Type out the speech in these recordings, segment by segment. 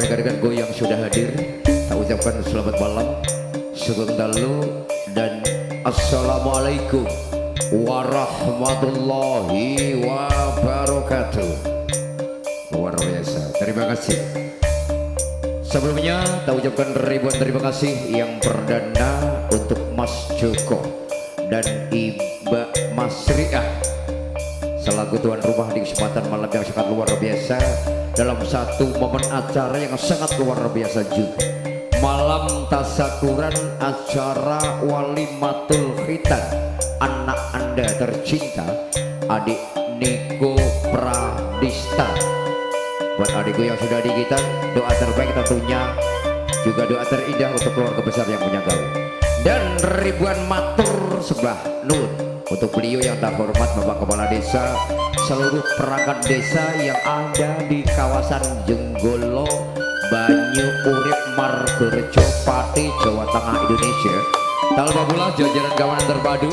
rekan-rekan goyang sudah hadir, tak ucapkan selamat malam, sugeng dalu, dan assalamualaikum warahmatullahi wabarakatuh. Luar biasa, terima kasih. Sebelumnya tak ucapkan ribuan terima kasih yang perdana untuk Mas Joko dan Iba Mas Riah selaku tuan rumah di kesempatan malam yang sangat luar biasa, dalam satu momen acara yang sangat luar biasa juga. Malam tasakuran acara walimatul khitan anak Anda tercinta, adik Niko Pradista. Buat adikku yang sudah di kita, doa terbaik tentunya, juga doa terindah untuk keluarga besar yang punya gaul. Dan ribuan matur sembah nun untuk beliau yang terhormat Bapak Kepala Desa, seluruh perangkat desa yang ada di kawasan Jenggolo, Banyu Urip, Margorejo, Pati, Jawa Tengah, Indonesia. Talbabula jajaran kawanan terpadu,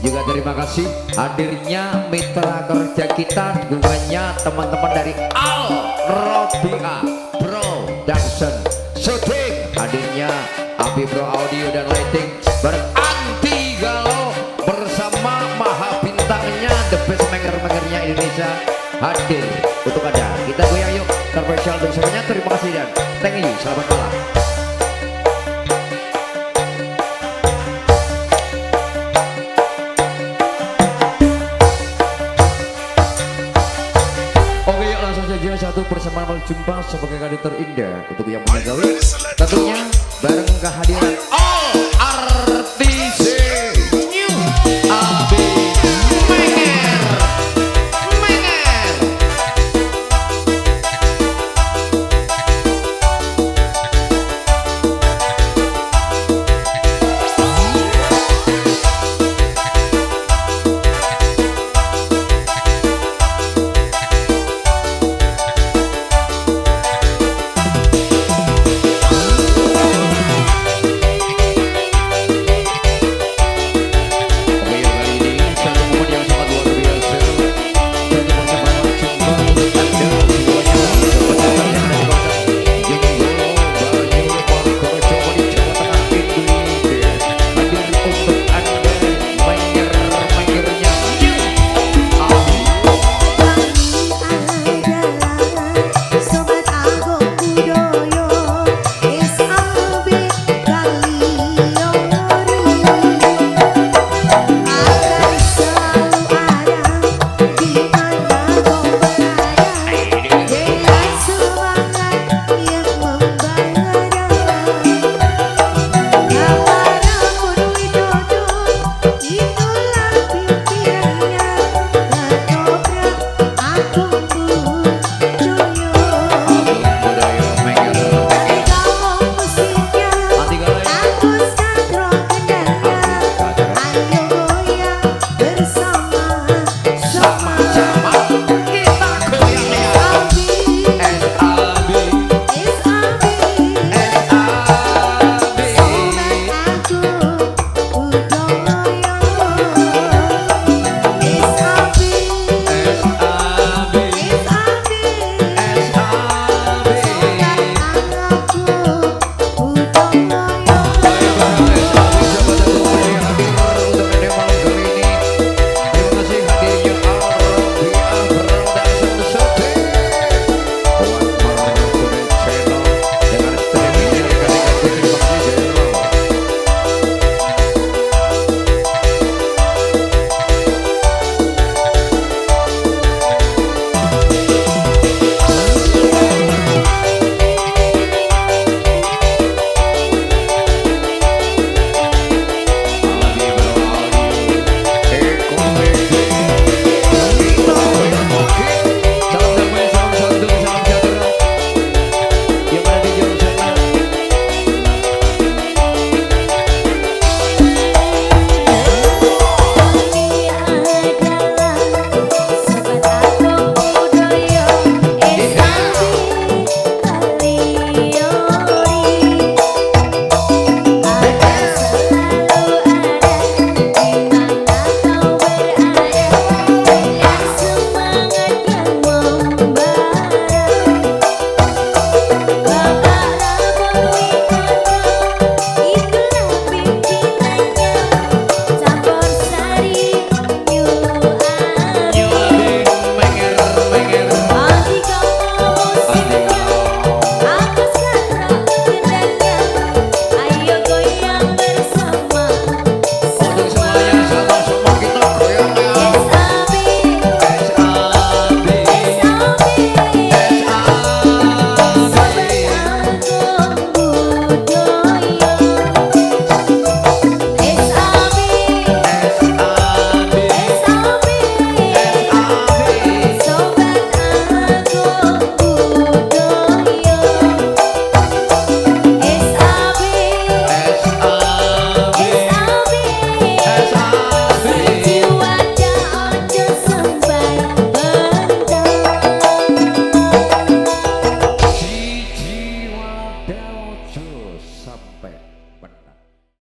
juga terima kasih hadirnya mitra kerja kita, dukungannya teman-teman dari Al Robia Production Shooting, hadirnya Abi Pro Audio dan Lighting beranti galau bersama maha bintangnya the best maker-makernya Indonesia hadir untuk Anda. Kita goyang yuk terspesial untuk semuanya. Terima kasih dan thank you, selamat malam. Oke yuk langsung saja satu persamaan berjumpa sebagai kali terindah untuk yang punya gawe, tentunya bareng kehadiran all artis new Abi Menger. sampai